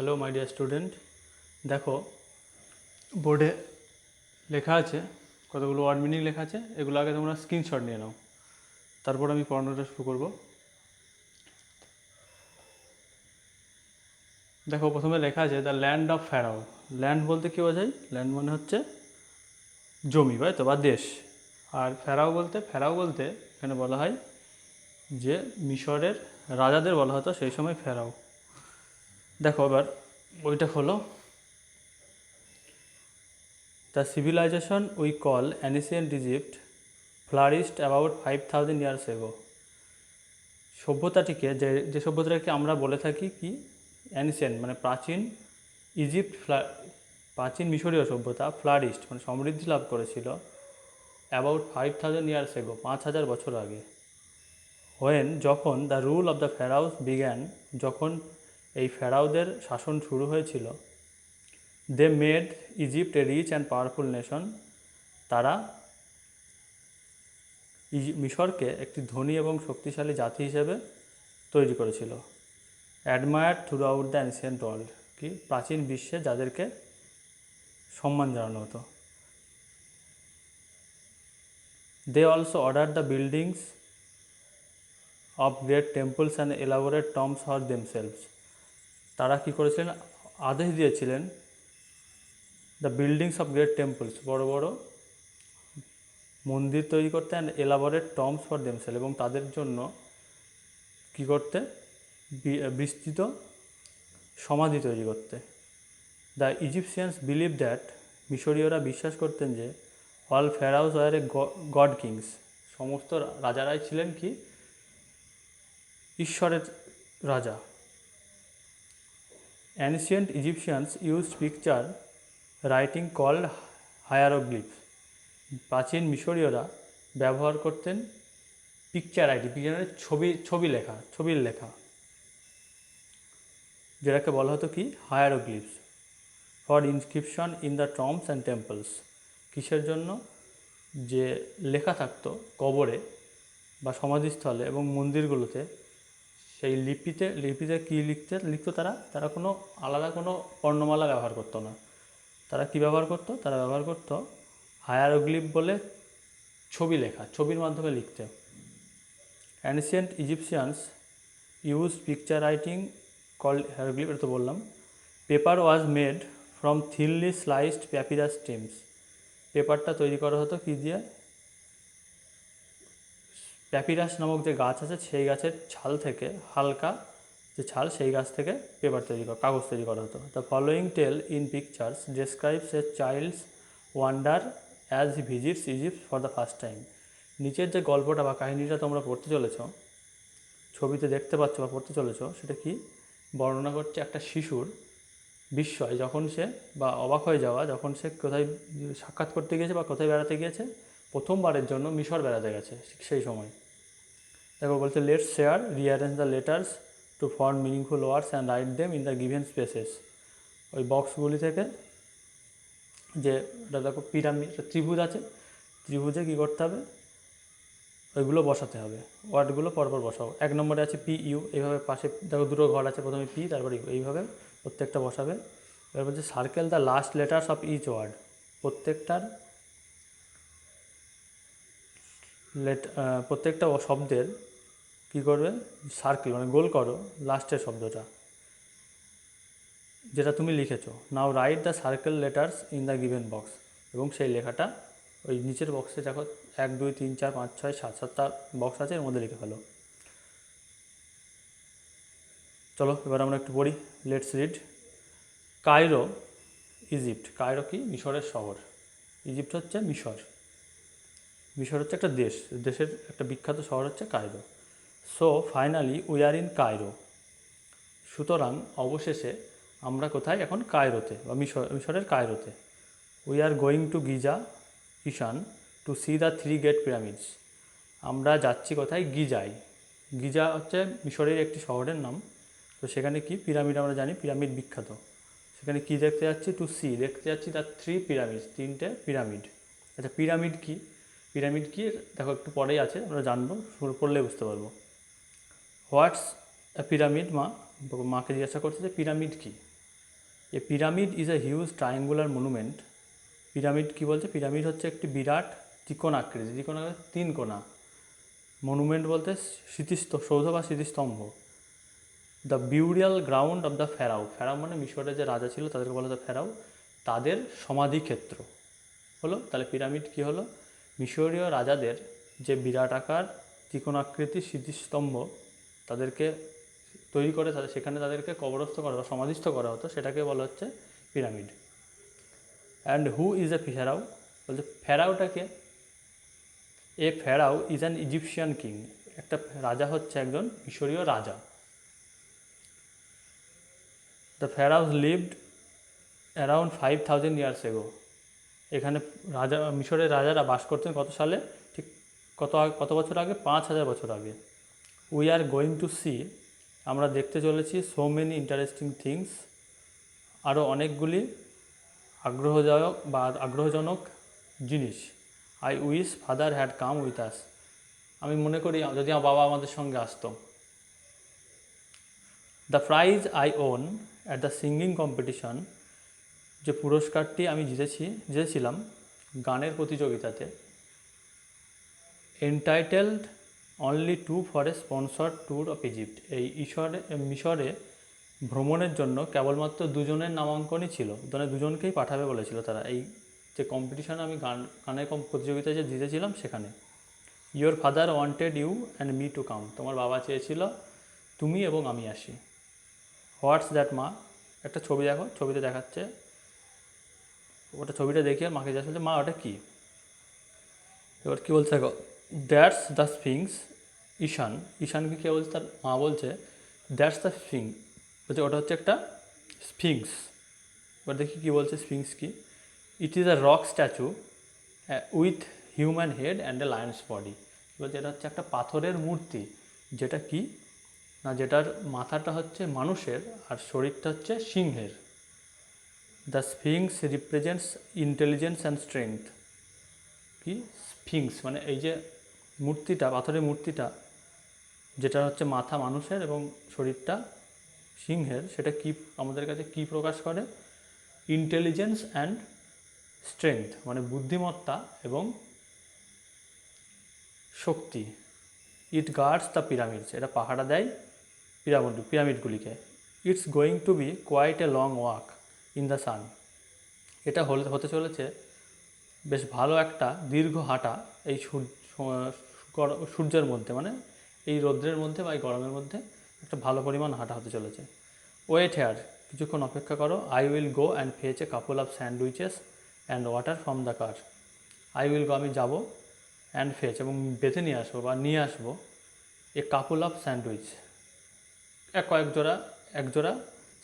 Hello my dear student, দেখো বোর্ডে লেখা আছে, কতগুলো ওয়ার্ড মিনিং লেখা আছে। এগুলো আগে তোমরা স্ক্রিনশট নিয়ে নাও, তারপর আমি পড়ানোটা শুরু করব। দেখো প্রথমে লেখা আছে the land of pharaoh. Land বলতে কী বোঝায়? ল্যান্ড মানে হচ্ছে জমি, তাই তো, বা দেশ। আর ফেরাও বলতে এখানে বলা হয় যে মিশরের রাজাদের বলা হতো সেই সময় ফেরাও। দেখো এবার বইটা খোলো। The civilization we call ancient Egypt flourished about 5000 years ago. সভ্যতাটিকে যে সভ্যতাটাকে আমরা বলে থাকি কি অ্যানসিয়েন্ট মানে প্রাচীন ইজিপ্ট, প্রাচীন মিশরীয় সভ্যতা ফ্লারিস্ট মানে সমৃদ্ধি লাভ করেছিল অ্যাবাউট 5000 ইয়ার্স এগো, 5000 বছর আগে। যখন the rule of the pharaohs began, যখন এই ফেরাউদের শাসন শুরু হয়েছিল, they made Egypt a rich and powerful nation, তারা মিশরকে একটি ধনী এবং শক্তিশালী জাতি হিসেবে তৈরি করেছিল। Admired throughout the ancient world, কি প্রাচীন বিশ্বে যাদেরকে সম্মান জানানো হতো। They also order the buildings of great temples and elaborate tombs for themselves, তারা কী করেছিলেন? আদেশ দিয়েছিলেন the buildings of great temples, বড় বড় মন্দির তৈরি করতে, and elaborate tombs for themselves, এবং তাদের জন্য কী করতে? বিস্তৃত সমাধি তৈরি করতে। দ্য ইজিপশিয়ানস বিলিভ দ্যাট, মিশরীয়রা বিশ্বাস করতেন যে অল ফেরাউস ওয়ার এ গড কিংস, সমস্ত রাজারাই ছিলেন কি ঈশ্বরের রাজা। Ancient Egyptians use picture writing called hieroglyphs, প্রাচীন মিশরীয়রা ব্যবহার করতেন পিকচার রাইটিং, পিকচারের ছবির লেখা, যেটাকে বলা হতো কি hieroglyphs, for inscription in the tombs and temples, কিসের জন্য? যে লেখা থাকতো কবরে বা সমাধিস্থলে এবং মন্দিরগুলোতে, সেই লিপিতে কী লিখতো তারা কোনো আলাদা কোনো বর্ণমালা ব্যবহার করতো না। তারা কী ব্যবহার করতো? তারা ব্যবহার করতো হায়ারোগ্লিফ বলে ছবির মাধ্যমে লিখতে। Ancient Egyptians use picture writing called hieroglyph, এটা তো বললাম। Paper was made from thinly sliced papyrus stems, পেপারটা তৈরি করা হতো কী দিয়ে? প্যাপিরাস নামক যে গাছ আছে সেই গাছের ছাল থেকে, হালকা যে ছাল সেই গাছ থেকে কাগজ তৈরি করা হতো। The following tale in pictures describes a child's wonder as he visits Egypt for the first time. নিচের যে গল্পটা বা কাহিনীটা তোমরা পড়তে চলেছ, ছবিতে দেখতে পাচ্ছ বা পড়তে চলেছ, সেটা কি বর্ণনা করছে? একটা শিশুর বিস্ময় যখন সে, বা অবাক হয়ে যাওয়া যখন সে কোথায় সাক্ষাৎ করতে গিয়েছে বা কোথায় বেড়াতে গিয়েছে, প্রথমবারের জন্য মিশর বেড়াতে গেছে সেই সময়। দেখো বলছে let's share rearrange the letters to form meaningful words and write them in the given spaces. ওই বক্সগুলি থেকে যে ওটা দেখো পিরামিড, ত্রিভুজ আছে, ত্রিভুজে কী করতে হবে? ওইগুলো বসাতে হবে, ওয়ার্ডগুলো পরপর বসাও। 1 নম্বরে আছে পি ইউ, এইভাবে পাশে দেখো দুটো ঘর আছে, প্রথমে পি তারপরে ইউ, এইভাবে প্রত্যেকটা বসাবে। এবার বলছে circle the last letters of each word, প্রত্যেকটা শব্দের কী করবে? সার্কেল মানে গোল করো লাস্টের শব্দটা যেটা তুমি লিখেছো। Now write the circle letters in the given box, এবং সেই লেখাটা ওই নিচের বক্সে দেখো 1 2 3 4 5 6 7 7টা বক্স আছে, এর মধ্যে লিখে ফেলো। চলো এবার আমরা একটু পড়ি। Let's read. Cairo Egypt, Cairo কি মিশরের শহর, ইজিপ্ট হচ্ছে মিশর হচ্ছে একটা দেশের একটা বিখ্যাত শহর হচ্ছে Cairo. So finally we are in Cairo, সুতরাং অবশেষে আমরা কোথায়? এখন কায়রোতে বা মিশরের কায়রোতে। We are going to Giza Ishan to see the 3 great pyramids, আমরা যাচ্ছি কোথায়? গিজায়। গিজা হচ্ছে মিশরের একটি শহরের নাম। তো সেখানে কি পিরামিড, আমরা জানি পিরামিড বিখ্যাত, সেখানে কি দেখতে যাচ্ছি? টু সি, দেখতে যাচ্ছি দ্য 3 পিরামিডস, 3টে পিরামিড। আচ্ছা পিরামিড কি দেখো একটু পরেই আছে, আমরা জানবো, শুরু করলে বুঝতে পারবো। What's a pyramid? মাকে জিজ্ঞাসা করছে যে পিরামিড কি। A pyramid is a huge triangular monument. Pyramid কী বলছে? পিরামিড হচ্ছে একটি বিরাট ত্রিকোণ আকৃতি, ত্রিকোণ আকৃতি 3 কোণা। মনুমেন্ট বলতে সৌধ বা স্মৃতিস্তম্ভ। The burial ground of the pharaoh, pharaoh মানে মিশরের যে রাজা ছিল তাদেরকে বলা হতো ফেরাও, তাদের সমাধিক্ষেত্র হলো। তাহলে পিরামিড কী হলো? মিশরীয় রাজাদের যে বিরাট আকার ত্রিকোণাকৃতির স্মৃতিস্তম্ভ তাদেরকে তৈরি করে সেখানে তাদেরকে কবরস্থ করা বা সমাধিস্থ করা হতো, সেটাকে বলা হচ্ছে pyramid. And who is a pharaoh? বলছে ফেরাওটাকে, a pharaoh is an Egyptian king, একটা রাজা হচ্ছে একজন মিশরীয় রাজা। The pharaohs lived around 5000 years ago. এখানে মিশরের রাজারা বাস করতেন কত সালে? ঠিক কত বছর আগে? 5000 বছর আগে। We are going to see, আমরা দেখতে চলেছি, সো মেনি ইন্টারেস্টিং থিংস, আরও অনেকগুলি আগ্রহজনক জিনিস। I wish father had come with us, আমি মনে করি যদি আমার বাবা আমাদের সঙ্গে আসতো। The prize I won at the singing competition, যে পুরস্কারটি আমি জিতেছিলাম গানের প্রতিযোগিতাতে, entitled only to for a sponsor tour of Egypt, এই মিশরে ভ্রমণের জন্য কেবলমাত্র 2 জনের নামাঙ্কনই ছিল, মানে 2 জনকেই পাঠাবে বলেছিল তারা, এই যে কম্পিটিশানে আমি গানের প্রতিযোগিতায় যে জিতেছিলাম সেখানে। Your father wanted you and me to come, তোমার বাবা চেয়েছিল তুমি এবং আমি আসি। হোয়াটস দ্যাট মা, একটা ছবি দেখো, ছবিতে দেখাচ্ছে, ওটা ছবিটা দেখি আর মাকে জিজ্ঞাসা করছে মা ওটা কী? এবার কী বলছে দেখো, দ্যাটস দ্য স্ফিংস। ঈশানকে কে বলছে? তার মা বলছে দ্যাটস দ্য স্ফিংস, বলছে ওটা হচ্ছে একটা স্ফিংস। এবার দেখি কী বলছে স্ফিংস কি। It is a rock statue with human head and a Lions body, বলছে এটা হচ্ছে একটা পাথরের মূর্তি, যেটা কি না, যেটার মাথাটা হচ্ছে মানুষের আর শরীরটা হচ্ছে সিংহের। The Sphinx represents intelligence and strength. কি স্ফিংস মানে এই যে মূর্তিটা, পাথরের মূর্তিটা, যেটা হচ্ছে মাথা মানুষের এবং শরীরটা সিংহের, সেটা কি আমাদের কাছে কি প্রকাশ করে? ইন্টেলিজেন্স অ্যান্ড স্ট্রেংথ, মানে বুদ্ধিমত্তা এবং শক্তি। ইট গার্ডস দ্য পিরামিডস, এটা পাহারা দেয় পিরামিডগুলিকে। It's going to be quite a long walk in the sun, এটা হতে চলেছে বেশ ভালো একটা দীর্ঘ হাঁটা এই সূর্যের মধ্যে, মানে এই রৌদ্রের মধ্যে বা এই গরমের মধ্যে একটা ভালো পরিমাণ হাঁটা হতে চলেছে। ওয়েট হেয়ার, কিছুক্ষণ অপেক্ষা করো। I will go and fetch A couple of sandwiches and water from the car. I will go, আমি যাবো, অ্যান্ড ফেচ, এবং বেঁধে নিয়ে আসবো বা নিয়ে আসবো, এ কাপল অফ স্যান্ডউইচ, এক জোড়া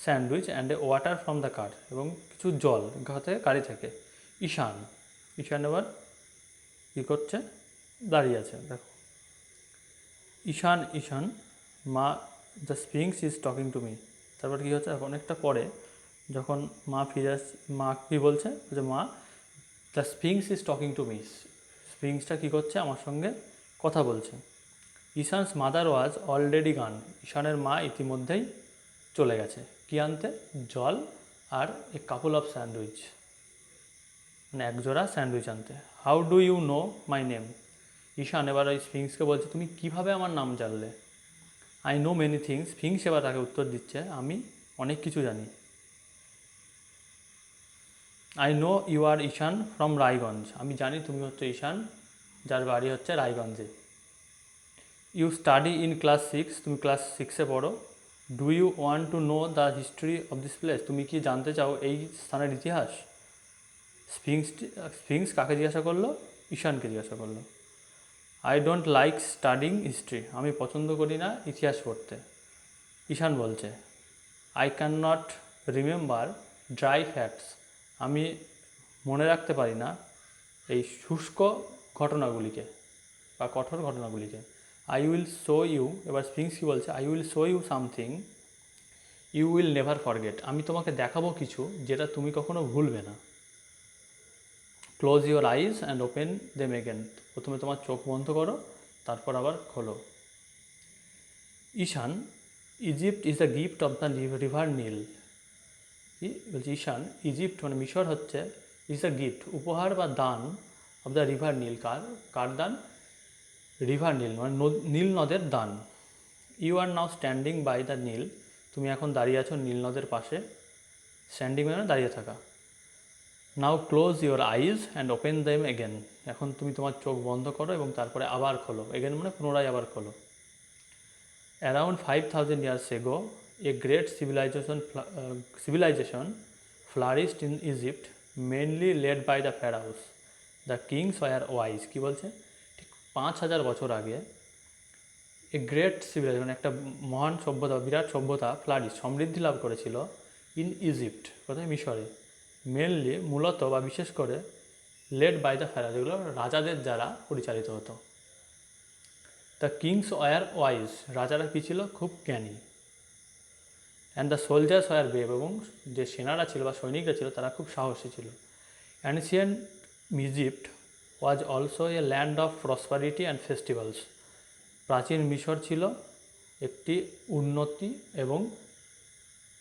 sandwich, and a water from the car, এবং কিছু জল গাড়ি থেকে। ঈশান এবার কী করছে? দাঁড়িয়ে আছে, দেখো। ঈশান মা, the sphinx is talking to me, তারপর কী হচ্ছে অনেকটা পরে যখন মা ফিরে আসছে, মা কী বলছে যে মা, the sphinx is talking to me, স্প্রিংসটা কী করছে? আমার সঙ্গে কথা বলছে। ঈশানস মাদার ওয়াজ অলরেডি গান, ঈশানের মা ইতিমধ্যেই চলে গেছে কি আনতে? জল আর এ কাপল অফ স্যান্ডউইচ, মানে একজোড়া স্যান্ডউইচ আনতে। How do you know my name, Ishan এবার ওই স্ফিংসকে বলছে তুমি কীভাবে আমার নাম জানলে? I know many things, sphinx এবার তাকে উত্তর দিচ্ছে আমি অনেক কিছু জানি। I know you are Ishan from Raiganj, আমি জানি তুমি হচ্ছে ঈশান যার বাড়ি হচ্ছে রায়গঞ্জে। ইউ স্টাডি ইন ক্লাস 6, তুমি ক্লাস 6-এ পড়ো। Do you want to know the history of this place, তুমি কি জানতে চাও এই স্থানের ইতিহাস? স্ফিংস কাকে জিজ্ঞাসা করলো? ঈশানকে জিজ্ঞাসা করলো। I don't like studying history, আমি পছন্দ করি না ইতিহাস পড়তে। ঈশান বলছে I can not remember dry facts, আমি মনে রাখতে পারি না এই শুষ্ক ঘটনাগুলিকে বা কঠোর ঘটনাগুলিকে। আই উইল শো ইউ, এবার স্ফিংস কী বলছে? I will show you something you will never forget, আমি তোমাকে দেখাবো কিছু যেটা তুমি কখনো ভুলবে না। Close your eyes and open them again, প্রথমে তোমার চোখ বন্ধ করো তারপর আবার খোলো। Ishan, Egypt is the gift of the river Nile, বলছে ঈশান, ইজিপ্ট মানে মিশর হচ্ছে ইজ আ গিফট, উপহার বা দান অফ দ্য রিভার নীল। কার দান? রিভার নীল মানে নীল নদের দান। You are now standing by the Nile, তুমি এখন দাঁড়িয়ে আছো নীল নদের পাশে। স্ট্যান্ডিং মানে দাঁড়িয়ে থাকা। Now close your eyes and open them again, এখন তুমি তোমার চোখ বন্ধ করো এবং তারপরে আবার খোলো। এগেন মানে পুনরায় আবার খোলো। Around 5000 years ago, a great civilization flourished in Egypt, mainly led by the pharaohs. The kings were wise. কি বলছে? ঠিক 5000 বছর আগে এ গ্রেট সিভিলাইজেশন, একটা মহান সভ্যতা, বিরাট সভ্যতা ফ্লারিশ, সমৃদ্ধি লাভ করেছিল ইন ইজিপ্ট, কোথায়? মিশরে। মেনলি মূলত বা বিশেষ করে লেড বাই দ্য ফেরাজ, যেগুলো রাজাদের দ্বারা পরিচালিত হতো। দ্য কিংস ওয়ার ওয়াইজ, রাজারা কী ছিল? খুব জ্ঞানী। And the soldiers were brave, এবং যে সেনারা ছিল বা সৈনিকরা ছিল তারা খুব সাহসী ছিল। Ancient Egypt was also a land of prosperity and festivals, প্রাচীন মিশর ছিল একটি উন্নতি এবং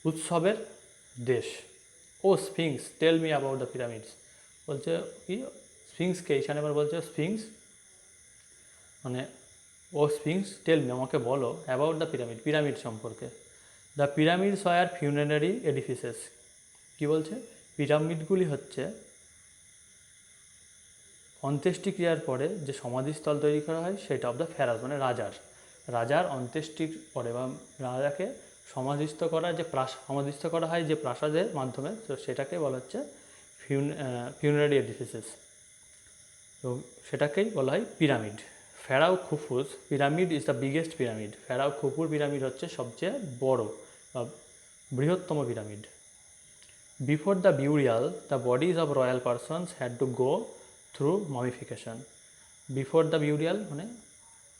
উৎসবের দেশ। O sphinx, tell me about the pyramids, বলছে কি স্ফিংসকে, এখানে এবার বলছে স্ফিংস মানে ও স্ফিংস টেল মি, আমাকে বলো, অ্যাবাউট দ্য পিরামিড, পিরামিড সম্পর্কে। দ্য পিরামিডস আর ফিউনারারি এডিফিসেস, কী বলছে? পিরামিডগুলি হচ্ছে অন্ত্যেষ্টিক্রিয়ার পরে যে সমাধিস্থল তৈরি করা হয় সেটা অফ দ্য ফেরাজ মানে রাজার অন্ত্যেষ্টির পরে বা রাজাকে সমাধিস্থ করা, যে সমাধিস্থ করা হয় যে প্রাসাদের মাধ্যমে, তো সেটাকে বলা হচ্ছে ফিউনারারি এডিফিসেস, তো সেটাকেই বলা হয় pyramid. Pharaoh Khufu's pyramid is the biggest pyramid, pharaoh খুফুর পিরামিড হচ্ছে সবচেয়ে বড় বা বৃহত্তম pyramid. Before the burial the bodies of royal persons had to go through mummification. Before the burial মানে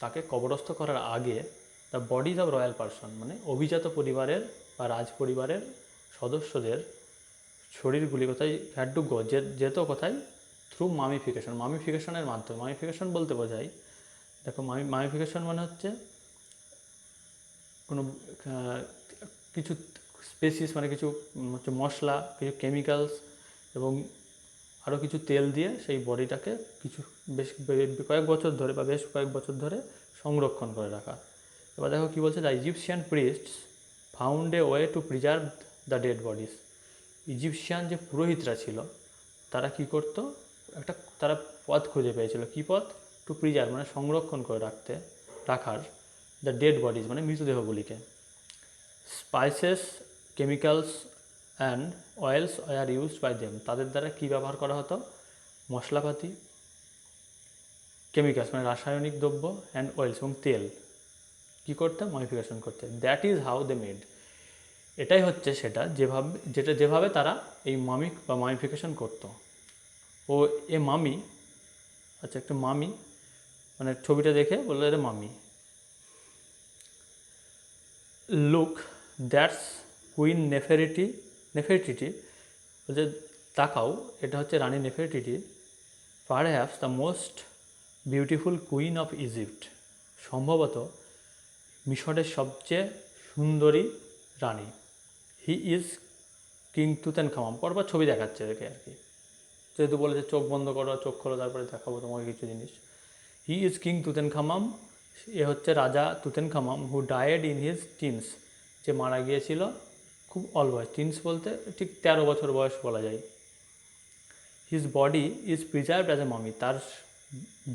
তাকে কবরস্থ করার আগে, the bodies of royal person মানে অভিজাত পরিবারের বা রাজ পরিবারের সদস্যদের শরীরগুলি কোথায় হ্যাড টু গো, যেত কোথায়? থ্রু মামিফিকেশন, মামিফিকেশনের মাধ্যমে। মামিফিকেশন বলতে বোঝায়, দেখো মামিফিকেশন মানে হচ্ছে কোনো কিছু স্পেসিস মানে কিছু হচ্ছে মশলা, কিছু কেমিক্যালস এবং আরও কিছু তেল দিয়ে সেই বডিটাকে কিছু কয়েক বছর ধরে বা বেশ কয়েক বছর ধরে সংরক্ষণ করে রাখা। এবার দেখো কী বলছে, the Egyptian priests found a way to preserve the dead bodies. Egyptian যে পুরোহিতরা ছিল তারা কি করত? তারা পথ খুঁজে পেয়েছিল। কী পথ? টু প্রিজার্ভ মানে সংরক্ষণ করে রাখার দ্য ডেড বডিজ মানে মৃতদেহগুলিকে। Spices, chemicals and oils are used by them, তাদের দ্বারা কী ব্যবহার করা হতো? মশলাপাতি, কেমিক্যালস মানে রাসায়নিক দ্রব্য, অ্যান্ড অয়েলস এবং তেল কী করতে? মডিফিকেশন করতে। That is how they made, এটাই হচ্ছে সেটা যেভাবে তারা এই মামি বা মামিফিকেশন করতো। ও এ মামি, আচ্ছা একটা মামি মানে ছবিটা দেখে বললো এটা মামি। লুক দ্যাটস কুইন নেফেরিটিটি, বলছে তাকাও, এটা হচ্ছে রানী Nefertiti. Perhaps the most beautiful queen of Egypt, সম্ভবত মিশরের সবচেয়ে সুন্দরী রানী। হি ইজ কিং তুতেনখামাম, পরপর ছবি দেখাচ্ছে একে আর কি, যেহেতু বলেছে চোখ বন্ধ করো, চোখ খোলো, তারপরে দেখাবো তোমাকে কিছু জিনিস। হি ইজ কিং তুতেনখামাম, এ হচ্ছে রাজা তুতেনখামাম, হু ডায়েড ইন হিজ টিনস, যে মারা গিয়েছিল খুব অল্প বয়স, টিনস বলতে ঠিক 13 বছর বয়স বলা যায়। His body is preserved as a mummy, তার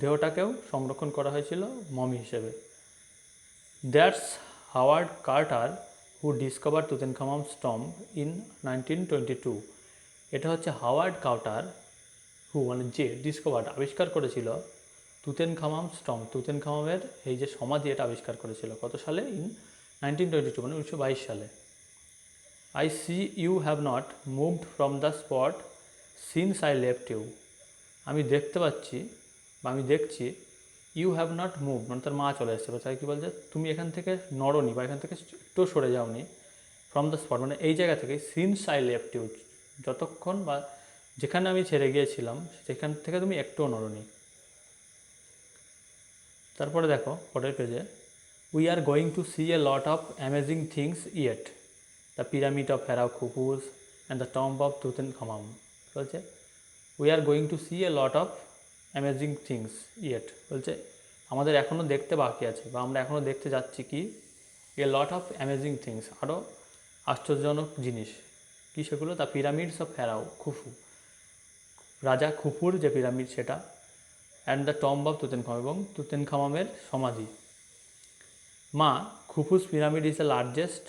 দেহটাকেও সংরক্ষণ করা হয়েছিল মমি হিসেবে। That's Howard Carter who discover Tutankhamun's tomb in 1922, এটা হচ্ছে হাওয়ার্ড কার্টার হু মানে যে ডিসকভার্ড আবিষ্কার করেছিল তুতেনখামামস টম্ব, তুতেনখামামের এই যে সমাধি, এটা আবিষ্কার করেছিল কত সালে? ইন 1922 মানে 1922 সালে। I see you have not moved from the spot since I left you, আমি দেখতে পাচ্ছি বা আমি দেখছি, ইউ হ্যাভ নট মুভ মানে তার মা চলে এসছে, তাই কী বলছে? তুমি এখান থেকে নড়নি বা এখান থেকে একটু সরে যাওনি, ফ্রম দ্য স্পট মানে এই জায়গা থেকে, সিন্স আই লেফট ইউ যতক্ষণ বা যেখানে আমি ছেড়ে গিয়েছিলাম সেখান থেকে তুমি একটুও নড়নি। তারপরে দেখো পরের পেজে, we are going to see a lot of amazing things yet, the pyramid of pharaoh Khufu's, and the tomb of Tutankhamun বলছে we are going to see a lot of amazing things yet বলছে আমাদের এখনও দেখতে বাকি আছে বা আমরা এখনও দেখতে যাচ্ছি কি a lot of amazing things আরও আশ্চর্যজনক জিনিস কি সেগুলো the pyramids of pharaoh Khufu রাজা খুফুর যে পিরামিড সেটা and the tomb of Tutankhamun এবং তুতেনখামামের সমাধি মা Khufu's pyramid is the largest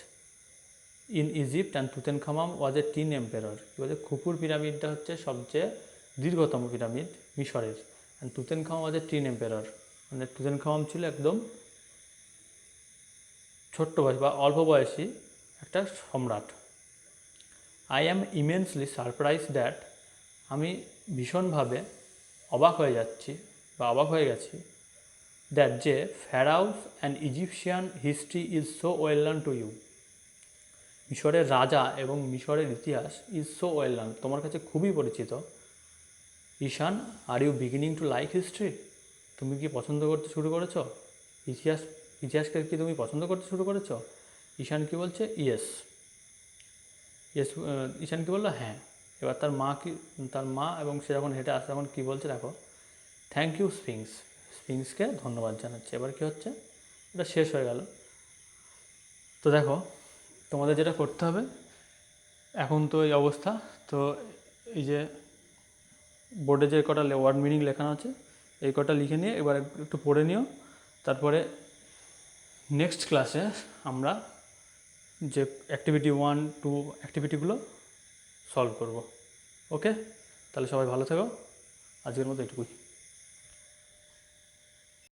in Egypt and Tutankhamun was a teen emperor কী বলছে খুফুর পিরামিডটা হচ্ছে সবচেয়ে দীর্ঘতম পিরামিড মিশরের and Tutankhamun was a teen emperor মানে তুতেনখামাম ছিল একদম ছোট্ট বয়স বা অল্প বয়সী একটা সম্রাট I am immensely surprise that আমি ভীষণভাবে অবাক হয়ে যাচ্ছি বা অবাক হয়ে গেছি দ্যাট যে pharaohs and Egyptian history is so well নার্ন টু ইউ মিশরের রাজা এবং মিশরের ইতিহাস ইজ সো ওয়েল নার্ন তোমার কাছে খুবই পরিচিত Ishan are you beginning to like history তুমি কি পছন্দ করতে শুরু করেছো ইতিহাসকে কি তুমি পছন্দ করতে শুরু করেছো ঈশান কি বলছে ইয়েস ঈশান কি বললো হ্যাঁ এবার তার মা এবং সে যখন হেঁটে আসে তখন কী বলছে দেখো থ্যাংক ইউ স্পিংসকে ধন্যবাদ জানাচ্ছে এবার কী হচ্ছে এটা শেষ হয়ে গেল তো দেখো তোমাদের যেটা করতে হবে এখন তো এই অবস্থা তো এই যে বোর্ডে যে কটা ওয়ার্ড মিনিং লেখানো আছে এই কটা লিখে নিয়ে এবার একটু পড়ে নিও তারপরে নেক্সট ক্লাসে আমরা যে অ্যাক্টিভিটি 1, 2 অ্যাক্টিভিটিগুলো সলভ করব ওকে তাহলে সবাই ভালো থেকো আজকের মতো এটুকুই